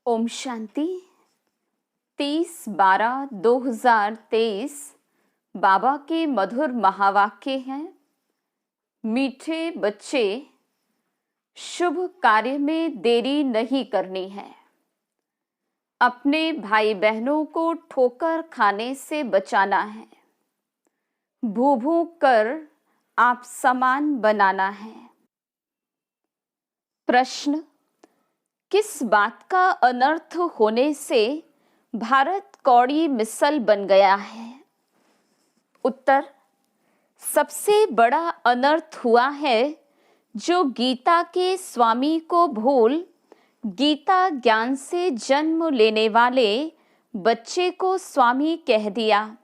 ओम शांति। 30/12/2023 बाबा के मधुर महावाक्य हैं। मीठे बच्चे, शुभ कार्य में देरी नहीं करनी है। अपने भाई बहनों को ठोकर खाने से बचाना है। भू कर आप समान बनाना है। प्रश्न: किस बात का अनर्थ होने से भारत कौड़ी मिसल बन गया है? उत्तर: सबसे बड़ा अनर्थ हुआ है जो गीता के स्वामी को भूल गीता ज्ञान से जन्म लेने वाले बच्चे को स्वामी कह दिया।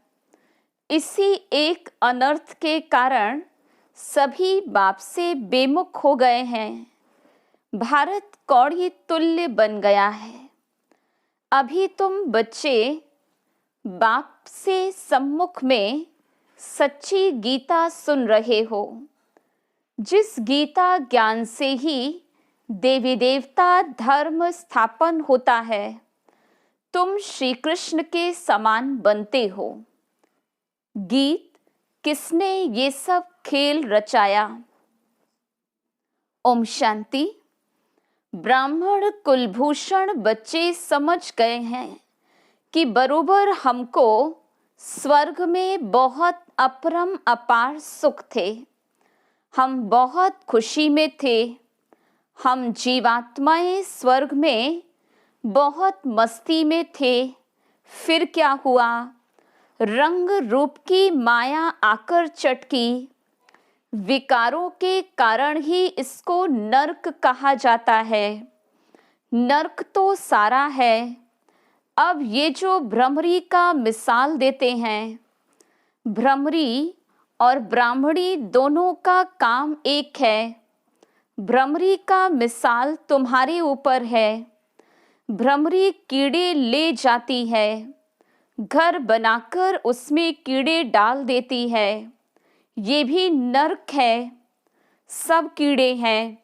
इसी एक अनर्थ के कारण सभी बाप से बेमुख हो गए हैं। भारत कौड़ी तुल्य बन गया है। अभी तुम बच्चे बाप से सम्मुख में सच्ची गीता सुन रहे हो, जिस गीता ज्ञान से ही देवी देवता धर्म स्थापन होता है। तुम श्री कृष्ण के समान बनते हो। गीत किसने ये सब खेल रचाया? ओम शांति। ब्राह्मण कुलभूषण बच्चे समझ गए हैं कि बरोबर हमको स्वर्ग में बहुत अपरम अपार सुख थे। हम बहुत खुशी में थे। हम जीवात्माएं स्वर्ग में बहुत मस्ती में थे। फिर क्या हुआ? रंग रूप की माया आकर चटकी। विकारों के कारण ही इसको नरक कहा जाता है। नरक तो सारा है। अब ये जो भ्रमरी का मिसाल देते हैं, भ्रमरी और ब्राह्मणी दोनों का काम एक है। भ्रमरी का मिसाल तुम्हारे ऊपर है। भ्रमरी कीड़े ले जाती है, घर बनाकर उसमें कीड़े डाल देती है। ये भी नरक है। सब कीड़े हैं,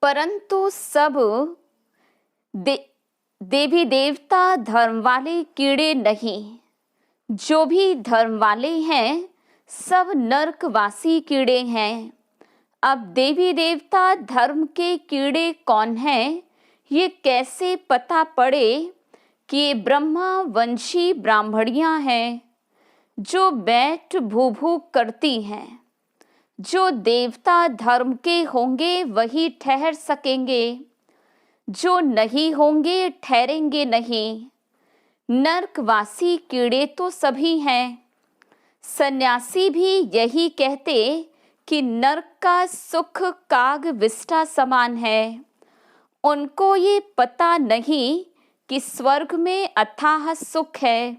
परंतु सब देवी देवता धर्म वाले कीड़े नहीं। जो भी धर्म वाले हैं सब नरकवासी कीड़े हैं। अब देवी देवता धर्म के कीड़े कौन हैं, ये कैसे पता पड़े कि ये ब्रह्मा वंशी ब्राह्मणियां हैं जो बैठ भू करती हैं। जो देवता धर्म के होंगे वही ठहर सकेंगे, जो नहीं होंगे ठहरेंगे नहीं। नरकवासी कीड़े तो सभी हैं। सन्यासी भी यही कहते कि नरक का सुख काग विष्ठा समान है। उनको ये पता नहीं कि स्वर्ग में अथाह सुख है।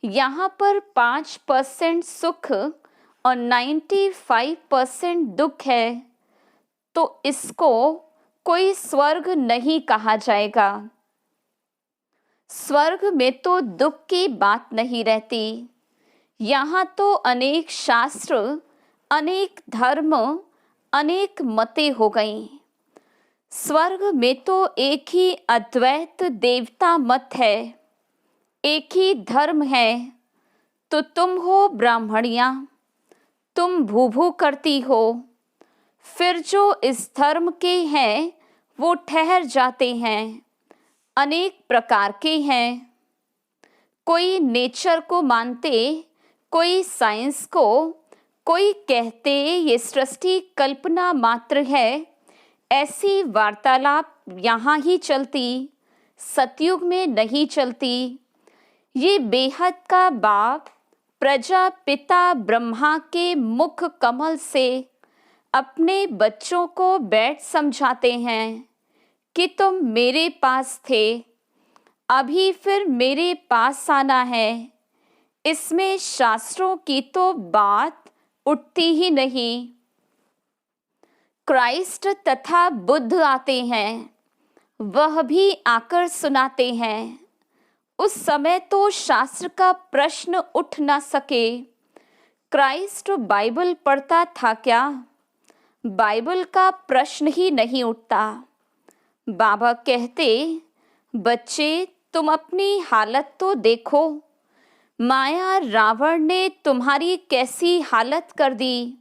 यहाँ पर 5% सुख और 95% दुख है, तो इसको कोई स्वर्ग नहीं कहा जाएगा। स्वर्ग में तो दुख की बात नहीं रहती। यहाँ तो अनेक शास्त्र, अनेक धर्म, अनेक मतें हो गईं। स्वर्ग में तो एक ही अद्वैत देवता मत है, एक ही धर्म है। तो तुम हो ब्राह्मणियां, तुम भू करती हो। फिर जो इस धर्म के हैं वो ठहर जाते हैं। अनेक प्रकार के हैं। कोई नेचर को मानते, कोई साइंस को, कोई कहते ये सृष्टि कल्पना मात्र है। ऐसी वार्तालाप यहाँ ही चलती, सतयुग में नहीं चलती। ये बेहद का बाप प्रजापिता ब्रह्मा के मुख कमल से अपने बच्चों को बैठ समझाते हैं कि तुम मेरे पास थे, अभी फिर मेरे पास आना है। इसमें शास्त्रों की तो बात उठती ही नहीं। क्राइस्ट तथा बुद्ध आते हैं, वह भी आकर सुनाते हैं। उस समय तो शास्त्र का प्रश्न उठ ना सके। क्राइस्ट बाइबल पढ़ता था क्या? बाइबल का प्रश्न ही नहीं उठता। बाबा कहते, बच्चे तुम अपनी हालत तो देखो। माया रावण ने तुम्हारी कैसी हालत कर दी।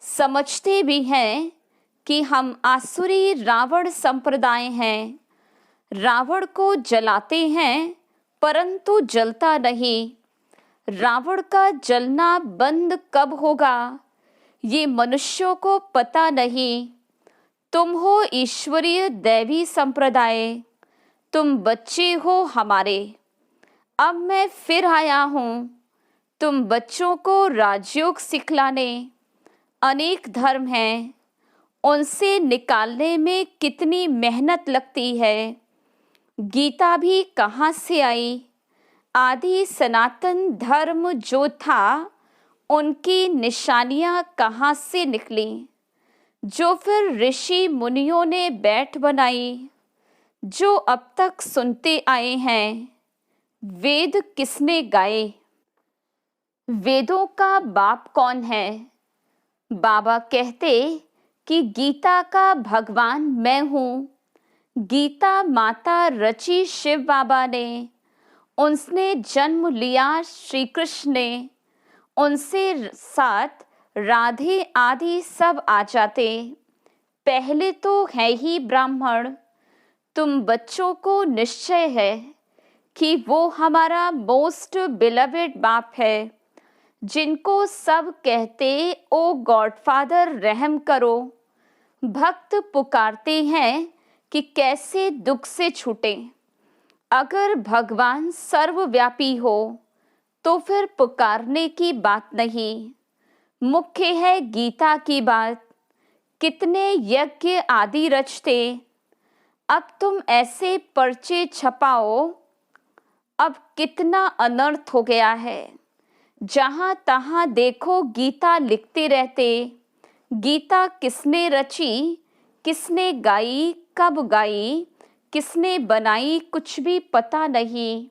समझते भी हैं कि हम आसुरी रावण संप्रदाय हैं। रावण को जलाते हैं परंतु जलता नहीं। रावण का जलना बंद कब होगा ये मनुष्यों को पता नहीं। तुम हो ईश्वरीय दैवी संप्रदाय, तुम बच्चे हो हमारे। अब मैं फिर आया हूँ तुम बच्चों को राजयोग सिखलाने। अनेक धर्म हैं, उनसे निकालने में कितनी मेहनत लगती है। गीता भी कहाँ से आई? आदि सनातन धर्म जो था उनकी निशानियां कहाँ से निकली, जो फिर ऋषि मुनियों ने बैठ बनाई, जो अब तक सुनते आए हैं। वेद किसने गाए? वेदों का बाप कौन है? बाबा कहते कि गीता का भगवान मैं हूँ। गीता माता रची शिव बाबा ने, उनने जन्म लिया श्री कृष्ण ने, उनसे साथ राधे आदि सब आ जाते। पहले तो है ही ब्राह्मण। तुम बच्चों को निश्चय है कि वो हमारा मोस्ट बिलवेड बाप है, जिनको सब कहते ओ गॉडफादर रहम करो। भक्त पुकारते हैं कि कैसे दुख से छूटे। अगर भगवान सर्वव्यापी हो तो फिर पुकारने की बात नहीं, मुख्य है गीता की बात। कितने यज्ञ आदि रचते, अब तुम ऐसे पर्चे छपाओ। अब कितना अनर्थ हो गया है, जहां तहां देखो गीता लिखते रहते। गीता किसने रची, किसने गाई, कब गाई, किसने बनाई, कुछ भी पता नहीं।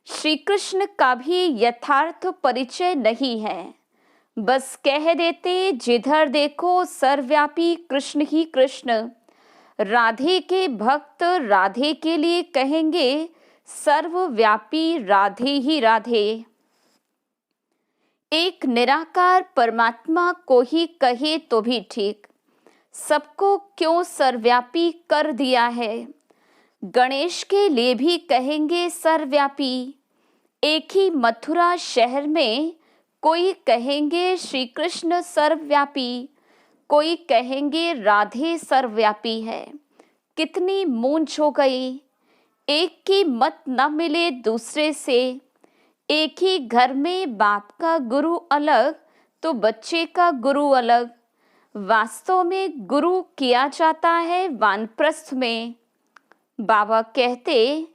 श्री कृष्ण का भी यथार्थ परिचय नहीं है। बस कह देते जिधर देखो सर्वव्यापी कृष्ण ही कृष्ण। राधे के भक्त राधे के लिए कहेंगे सर्वव्यापी राधे ही राधे। एक निराकार परमात्मा को ही कहे तो भी ठीक, सबको क्यों सर्वव्यापी कर दिया है। गणेश के लिए भी कहेंगे सर्वव्यापी। एक ही मथुरा शहर में कोई कहेंगे श्री कृष्ण सर्वव्यापी, कोई कहेंगे राधे सर्वव्यापी है। कितनी मूंछ हो गई। एक की मत न मिले दूसरे से। एक ही घर में बाप का गुरु अलग तो बच्चे का गुरु अलग। वास्तव में गुरु किया जाता है वानप्रस्थ में। बाबा कहते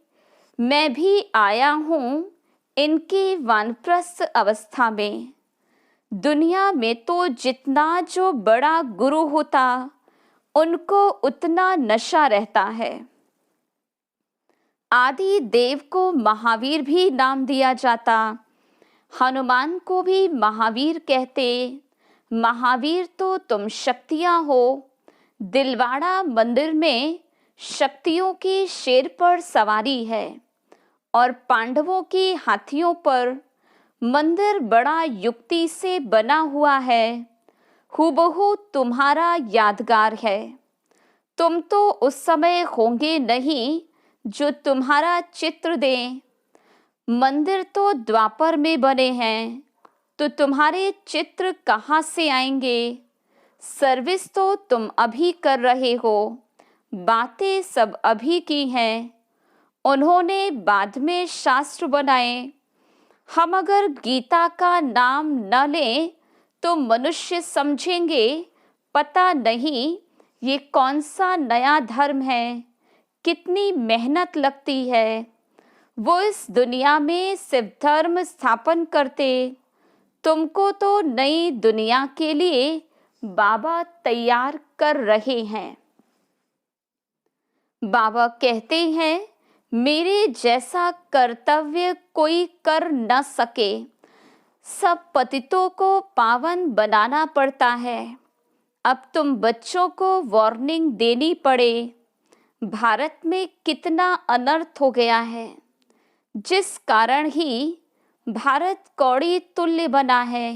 मैं भी आया हूँ इनकी वानप्रस्थ अवस्था में। दुनिया में तो जितना जो बड़ा गुरु होता उनको उतना नशा रहता है। आदि देव को महावीर भी नाम दिया जाता। हनुमान को भी महावीर कहते। महावीर तो तुम शक्तियां हो। दिलवाड़ा मंदिर में शक्तियों की शेर पर सवारी है और पांडवों की हाथियों पर। मंदिर बड़ा युक्ति से बना हुआ है, हूबहू तुम्हारा यादगार है। तुम तो उस समय होंगे नहीं जो तुम्हारा चित्र दें। मंदिर तो द्वापर में बने हैं, तो तुम्हारे चित्र कहाँ से आएंगे। सर्विस तो तुम अभी कर रहे हो, बातें सब अभी की हैं। उन्होंने बाद में शास्त्र बनाए। हम अगर गीता का नाम न लें तो मनुष्य समझेंगे पता नहीं ये कौन सा नया धर्म है, कितनी मेहनत लगती है। वो इस दुनिया में सिर्फ धर्म स्थापन करते। तुमको तो नई दुनिया के लिए बाबा तैयार कर रहे हैं। बाबा कहते हैं मेरे जैसा कर्तव्य कोई कर न सके। सब पतितों को पावन बनाना पड़ता है। अब तुम बच्चों को वार्निंग देनी पड़े। भारत में कितना अनर्थ हो गया है, जिस कारण ही भारत कौड़ी तुल्य बना है।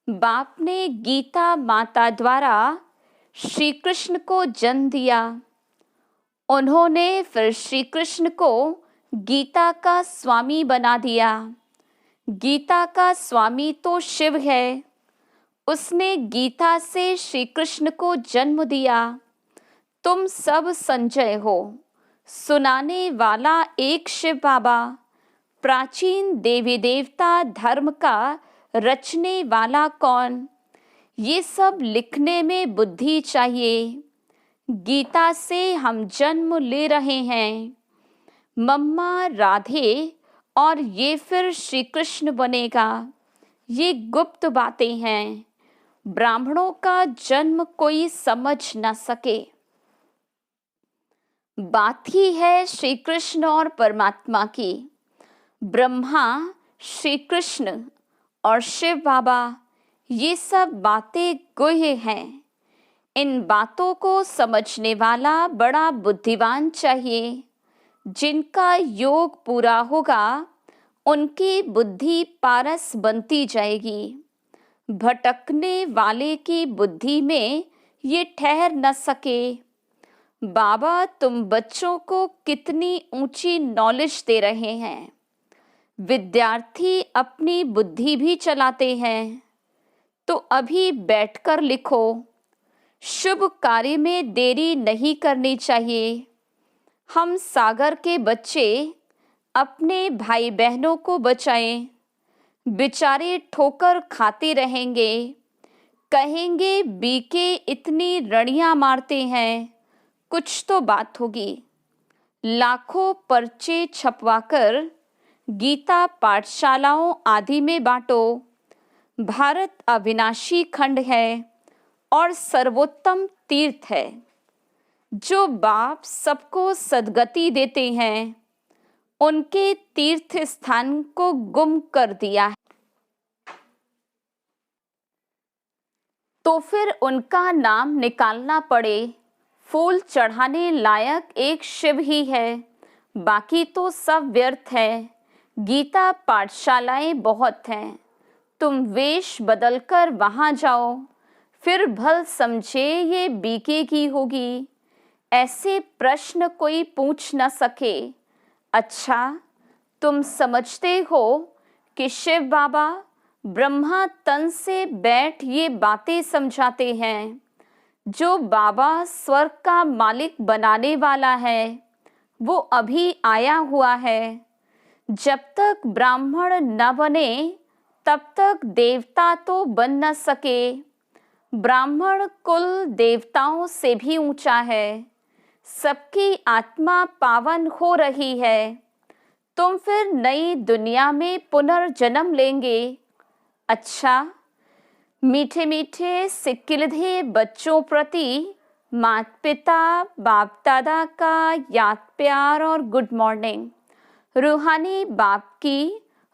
बाप ने गीता माता द्वारा श्री कृष्ण को जन्म दिया। उन्होंने फिर श्री कृष्ण को गीता का स्वामी बना दिया। गीता का स्वामी तो शिव है। उसने गीता से श्री कृष्ण को जन्म दिया। तुम सब संजय हो। सुनाने वाला एक शिव बाबा। प्राचीन देवी देवता धर्म का रचने वाला कौन। ये सब लिखने में बुद्धि चाहिए। गीता से हम जन्म ले रहे हैं। मम्मा राधे और ये फिर श्री कृष्ण बनेगा, ये गुप्त बातें हैं। ब्राह्मणों का जन्म कोई समझ न सके। बात ही है श्री कृष्ण और परमात्मा की। ब्रह्मा, श्री कृष्ण और शिव बाबा, ये सब बातें गुह्य हैं। इन बातों को समझने वाला बड़ा बुद्धिमान चाहिए। जिनका योग पूरा होगा उनकी बुद्धि पारस बनती जाएगी। भटकने वाले की बुद्धि में ये ठहर न सके। बाबा तुम बच्चों को कितनी ऊंची नॉलेज दे रहे हैं। विद्यार्थी अपनी बुद्धि भी चलाते हैं, तो अभी बैठकर लिखो। शुभ कार्य में देरी नहीं करनी चाहिए। हम सागर के बच्चे अपने भाई बहनों को बचाएं। बेचारे ठोकर खाते रहेंगे, कहेंगे बीके इतनी रणियां मारते हैं, कुछ तो बात होगी। लाखों पर्चे छपवाकर गीता पाठशालाओं आदि में बांटो। भारत अविनाशी खंड है और सर्वोत्तम तीर्थ है। जो बाप सबको सद्गति देते हैं, उनके तीर्थ स्थान को गुम कर दिया है, तो फिर उनका नाम निकालना पड़े। फूल चढ़ाने लायक एक शिव ही है, बाकी तो सब व्यर्थ है। गीता पाठशालाएं बहुत हैं, तुम वेश बदलकर वहां जाओ, फिर भल समझे ये बीके की होगी। ऐसे प्रश्न कोई पूछ न सके। अच्छा, तुम समझते हो कि शिव बाबा ब्रह्मा तन से बैठ ये बातें समझाते हैं। जो बाबा स्वर्ग का मालिक बनाने वाला है, वो अभी आया हुआ है। जब तक ब्राह्मण न बने तब तक देवता तो बन न सके। ब्राह्मण कुल देवताओं से भी ऊंचा है। सबकी आत्मा पावन हो रही है। तुम फिर नई दुनिया में पुनर्जन्म लेंगे। अच्छा, मीठे मीठे सिक्किलधे बच्चों प्रति माता पिता बाप दादा का याद प्यार और गुड मॉर्निंग। रूहानी बाप की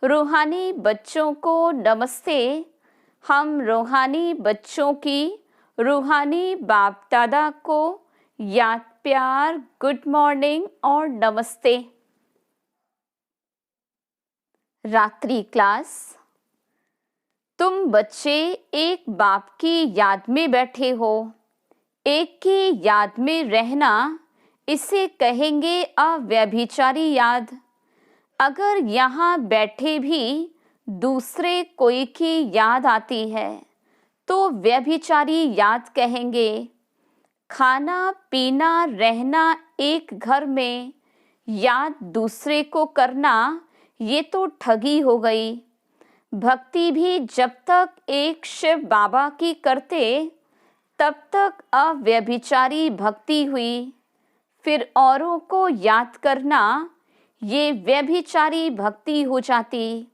रूहानी बच्चों को नमस्ते। हम रूहानी बच्चों की रूहानी बाप दादा को याद प्यार, गुड मॉर्निंग और नमस्ते। रात्रि क्लास। तुम बच्चे एक बाप की याद में बैठे हो। एक की याद में रहना, इसे कहेंगे अव्यभिचारी याद। अगर यहाँ बैठे भी दूसरे कोई की याद आती है तो व्यभिचारी याद कहेंगे। खाना पीना रहना एक घर में, याद दूसरे को करना, ये तो ठगी हो गई। भक्ति भी जब तक एक शिव बाबा की करते तब तक अव्यभिचारी भक्ति हुई। फिर औरों को याद करना, ये व्यभिचारी भक्ति हो जाती।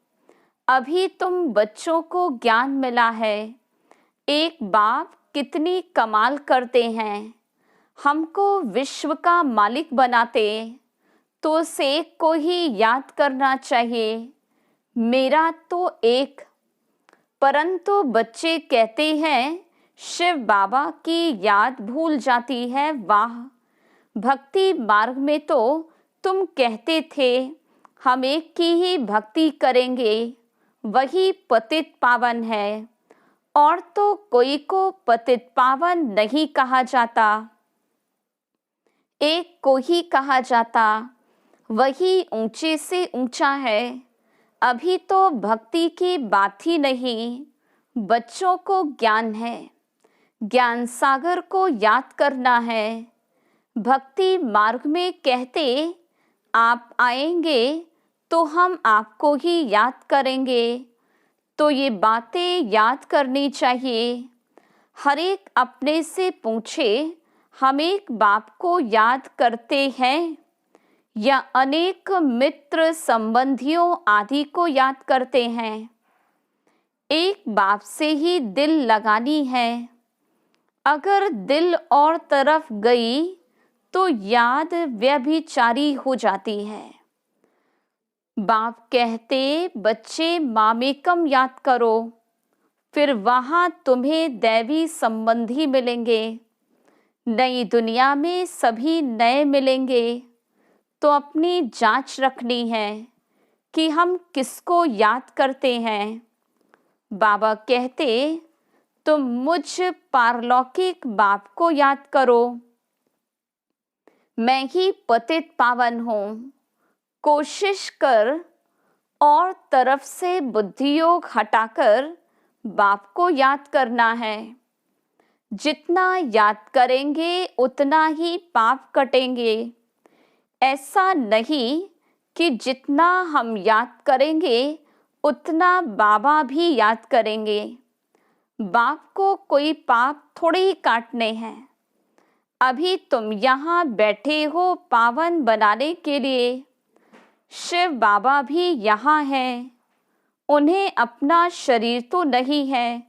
अभी तुम बच्चों को ज्ञान मिला है। एक बाप कितनी कमाल करते हैं। हमको विश्व का मालिक बनाते, तो से को ही याद करना चाहिए। मेरा तो एक। परंतु बच्चे कहते हैं शिव बाबा की याद भूल जाती है। वाह, भक्ति मार्ग में तो तुम कहते थे हम एक की ही भक्ति करेंगे, वही पतित पावन है, और तो कोई को पतित पावन नहीं कहा जाता। एक को ही कहा जाता, वही ऊंचे से ऊंचा है। अभी तो भक्ति की बात ही नहीं, बच्चों को ज्ञान है। ज्ञान सागर को याद करना है। भक्ति मार्ग में कहते आप आएंगे तो हम आपको ही याद करेंगे। तो ये बातें याद करनी चाहिए। हर एक अपने से पूछे हम एक बाप को याद करते हैं। या अनेक मित्र संबंधियों आदि को याद करते हैं। एक बाप से ही दिल लगानी है। अगर दिल और तरफ गई तो याद व्यभिचारी हो जाती है। बाप कहते बच्चे मामेकम याद करो, फिर वहां तुम्हें दैवी संबंधी मिलेंगे। नई दुनिया में सभी नए मिलेंगे। तो अपनी जांच रखनी है कि हम किसको याद करते हैं। बाबा कहते तुम मुझ पारलौकिक बाप को याद करो। मैं ही पतित पावन हूँ। कोशिश कर और तरफ से बुद्धि योग हटाकर बाप को याद करना है। जितना याद करेंगे उतना ही पाप कटेंगे। ऐसा नहीं कि जितना हम याद करेंगे उतना बाबा भी याद करेंगे। बाप को कोई पाप थोड़े ही काटने हैं। अभी तुम यहाँ बैठे हो पावन बनाने के लिए। शिव बाबा भी यहाँ हैं। उन्हें अपना शरीर तो नहीं है,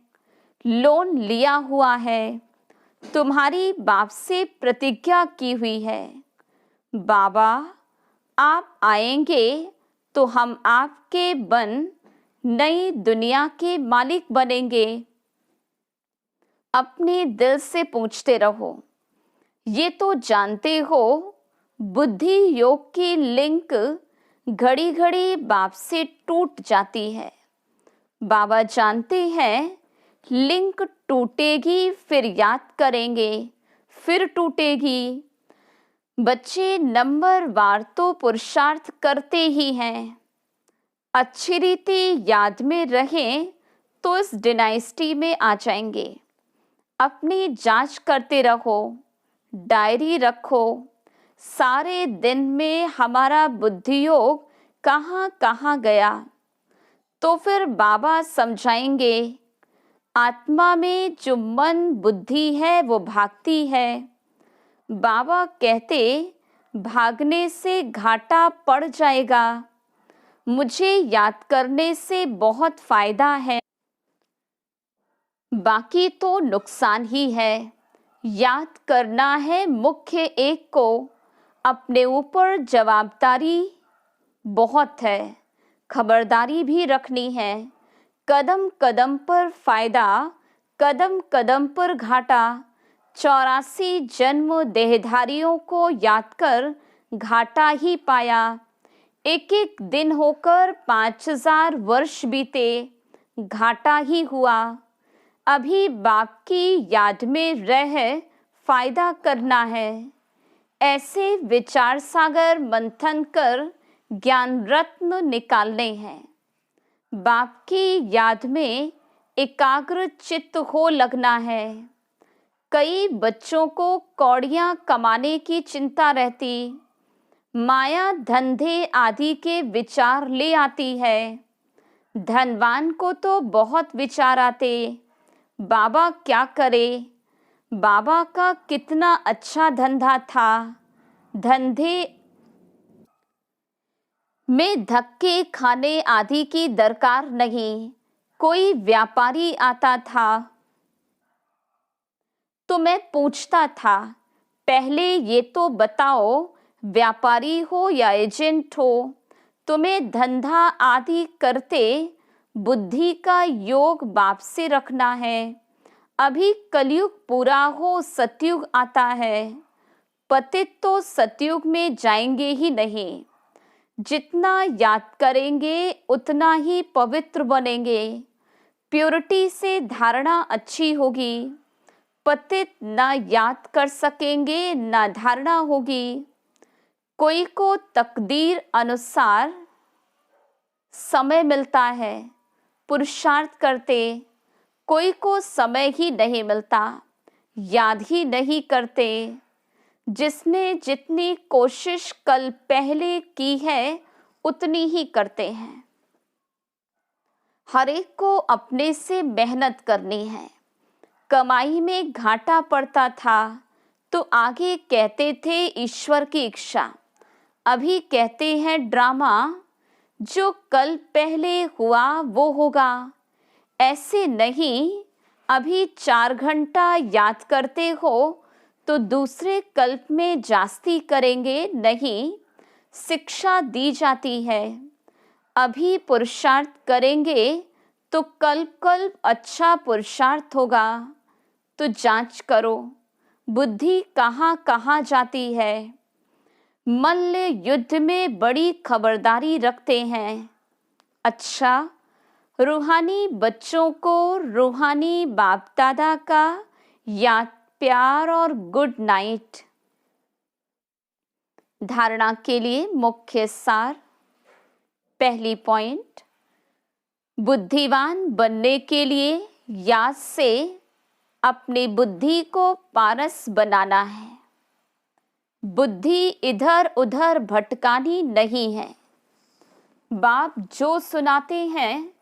लोन लिया हुआ है। तुम्हारी बाप से प्रतिज्ञा की हुई है। बाबा आप आएंगे तो हम आपके बन नई दुनिया के मालिक बनेंगे। अपने दिल से पूछते रहो। ये तो जानते हो बुद्धि योग की लिंक घड़ी घड़ी बाप से टूट जाती है। बाबा जानते हैं लिंक टूटेगी, फिर याद करेंगे, फिर टूटेगी। बच्चे नंबरवार तो पुरुषार्थ करते ही हैं। अच्छी रीति याद में रहें तो इस डिनाइस्टी में आ जाएंगे। अपनी जांच करते रहो, डायरी रखो। सारे दिन में हमारा बुद्धि योग कहाँ कहाँ गया। तो फिर बाबा समझाएंगे आत्मा में जो मन बुद्धि है वो भागती है। बाबा कहते भागने से घाटा पड़ जाएगा। मुझे याद करने से बहुत फायदा है, बाकी तो नुकसान ही है। याद करना है मुख्य एक को। अपने ऊपर जवाबदारी बहुत है, खबरदारी भी रखनी है। कदम कदम पर फायदा, कदम कदम पर घाटा। 84 जन्म देहधारियों को याद कर घाटा ही पाया। एक एक दिन होकर 5000 वर्ष बीते, घाटा ही हुआ। अभी बाप की याद में रह फायदा करना है। ऐसे विचार सागर मंथन कर ज्ञान रत्न निकालने हैं। बाप की याद में एकाग्र चित्त हो लगना है। कई बच्चों को कौड़ियां कमाने की चिंता रहती, माया धंधे आदि के विचार ले आती है। धनवान को तो बहुत विचार आते, बाबा क्या करे। बाबा का कितना अच्छा धंधा था। धंधे में धक्के खाने आदि की दरकार नहीं। कोई व्यापारी आता था तो मैं पूछता था पहले ये तो बताओ व्यापारी हो या एजेंट हो। तुम्हें धंधा आदि करते बुद्धि का योग बाप से रखना है। अभी कलयुग पूरा हो सतयुग आता है। पतित तो सतयुग में जाएंगे ही नहीं। जितना याद करेंगे उतना ही पवित्र बनेंगे। प्योरिटी से धारणा अच्छी होगी। पतित ना याद कर सकेंगे ना धारणा होगी। कोई को तकदीर अनुसार समय मिलता है, पुरुषार्थ करते। कोई को समय ही नहीं मिलता, याद ही नहीं करते। जिसने जितनी कोशिश कल पहले की है उतनी ही करते हैं। हर एक को अपने से मेहनत करनी है। कमाई में घाटा पड़ता था तो आगे कहते थे ईश्वर की इच्छा। अभी कहते हैं ड्रामा, जो कल पहले हुआ वो होगा। ऐसे नहीं, अभी 4 घंटा याद करते हो तो दूसरे कल्प में जास्ती करेंगे नहीं, शिक्षा दी जाती है। अभी पुरुषार्थ करेंगे तो कल्प कल्प अच्छा पुरुषार्थ होगा। तो जांच करो बुद्धि कहाँ कहाँ जाती है। मल्ल युद्ध में बड़ी खबरदारी रखते हैं। अच्छा, रूहानी बच्चों को रूहानी बाप दादा का याद, प्यार और गुड नाइट। धारणा के लिए मुख्य सार। पहली पॉइंट, बुद्धिवान बनने के लिए याद से अपनी बुद्धि को पारस बनाना है। बुद्धि इधर उधर भटकानी नहीं है। बाप जो सुनाते हैं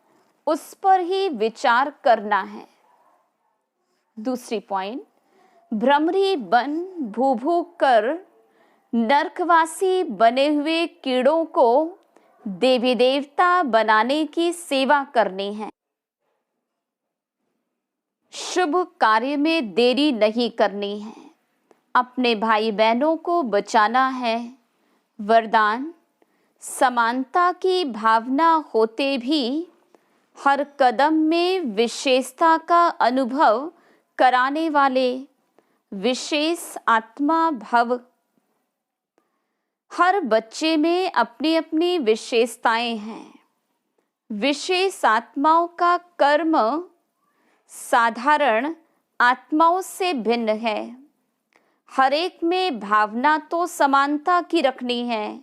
उस पर ही विचार करना है। दूसरी पॉइंट, भ्रमरी बन भू भू कर नरकवासी बने हुए कीड़ों को देवी देवता बनाने की सेवा करनी है। शुभ कार्य में देरी नहीं करनी है। अपने भाई बहनों को बचाना है। वरदान, समानता की भावना होते भी हर कदम में विशेषता का अनुभव कराने वाले विशेष आत्मा भव। हर बच्चे में अपनी अपनी विशेषताएं हैं। विशेष आत्माओं का कर्म साधारण आत्माओं से भिन्न है। हर एक में भावना तो समानता की रखनी है,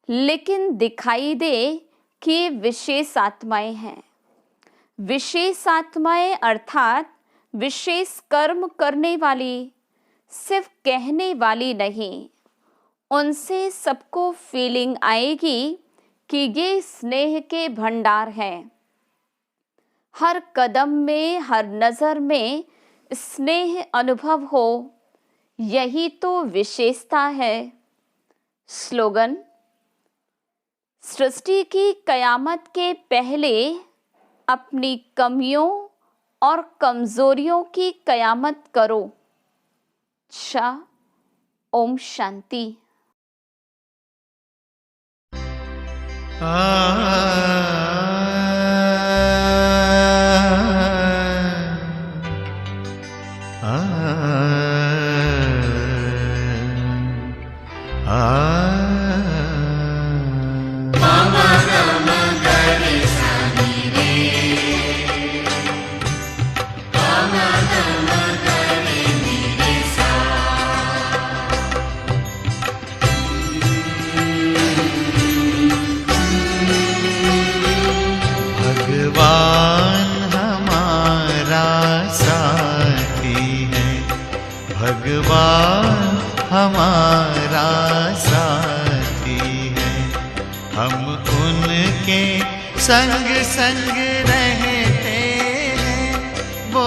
लेकिन दिखाई दे कि ये विशेष आत्माएं हैं। विशेष आत्माएं अर्थात विशेष कर्म करने वाली, सिर्फ कहने वाली नहीं। उनसे सबको फीलिंग आएगी कि ये स्नेह के भंडार हैं। हर कदम में, हर नजर में स्नेह अनुभव हो, यही तो विशेषता है। स्लोगन, सृष्टि की कयामत के पहले अपनी कमियों और कमजोरियों की कयामत करो। अच्छा, ओम शांति। भगवान हमारा साथी है। हम उनके संग संग रहते हैं, वो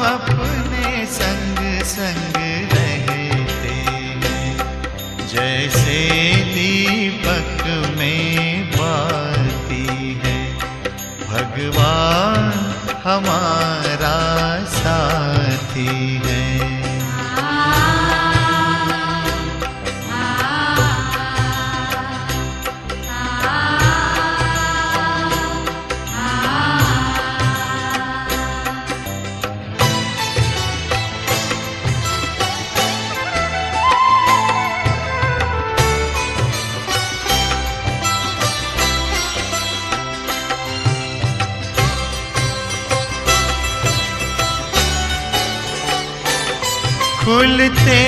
अपने संग संग रहते हैं। जैसे दीपक में बाती है, भगवान हमारा साथी है। खुलते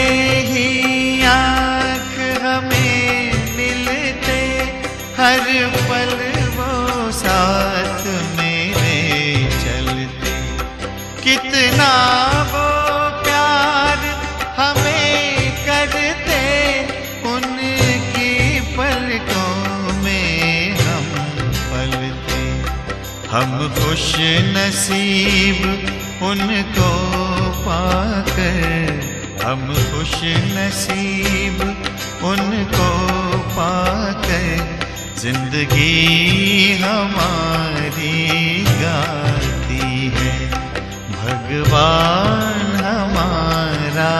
ही आँख हमें मिलते, हर पल वो साथ मेरे चलते। कितना वो प्यार हमें करते, उनकी पलकों में हम पलते। हम खुश नसीब उनको पाकर, हम खुश नसीब उनको पाकर जिंदगी हमारी गाती है। भगवान हमारा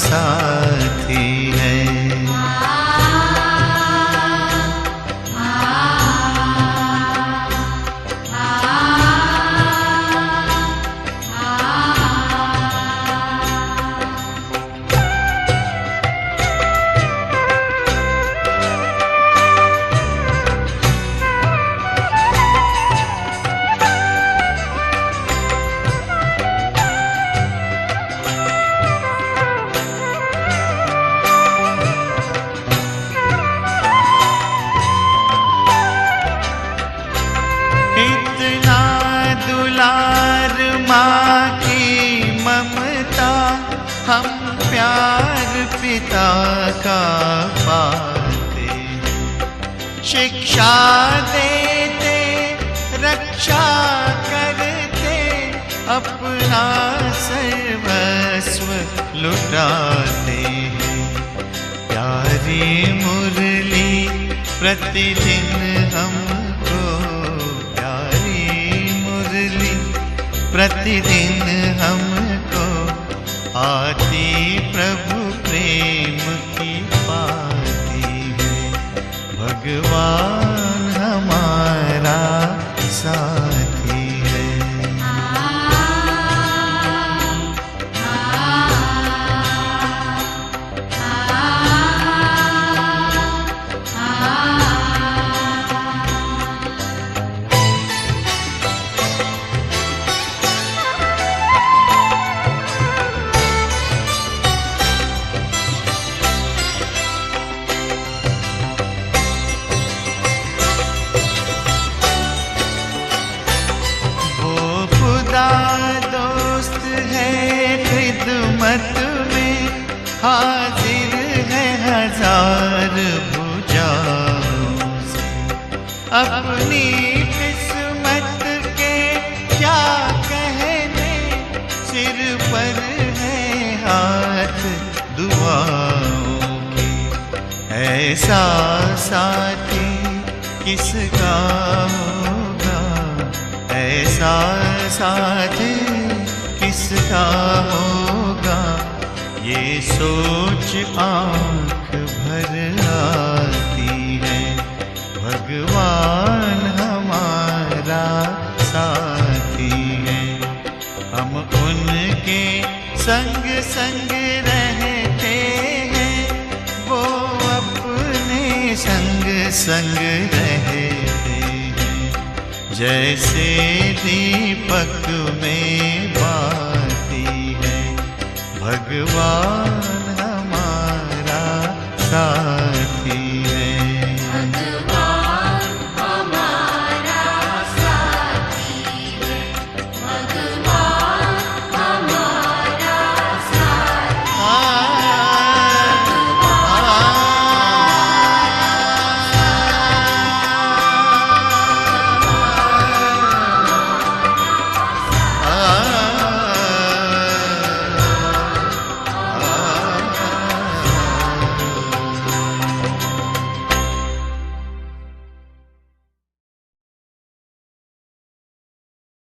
साथी है। इतना दुलार माँ की ममता, हम प्यार पिता का पाते हैं। शिक्षा देते, रक्षा करते, अपना सर्वस्व लुटाते हैं। प्यारी मुरली प्रतिदिन हमको, प्रतिदिन हमको आती प्रभु प्रेम की पाती है। भगवान हमारा साथी है। दोस्त है खिदमत में, हाजिर है हजार भुजाओं से। अपनी किस्मत के क्या कहने, सिर पर है हाथ दुआओं के। ऐसा साथी किसका होगा, ऐसा साथी किसका होगा, ये सोच आँख भर आती है। भगवान हमारा साथी है। हम उनके संग संग रहते हैं, वो अपने संग संग रहते हैं। जैसे दीपक में बाती है, भगवान हमारा साथी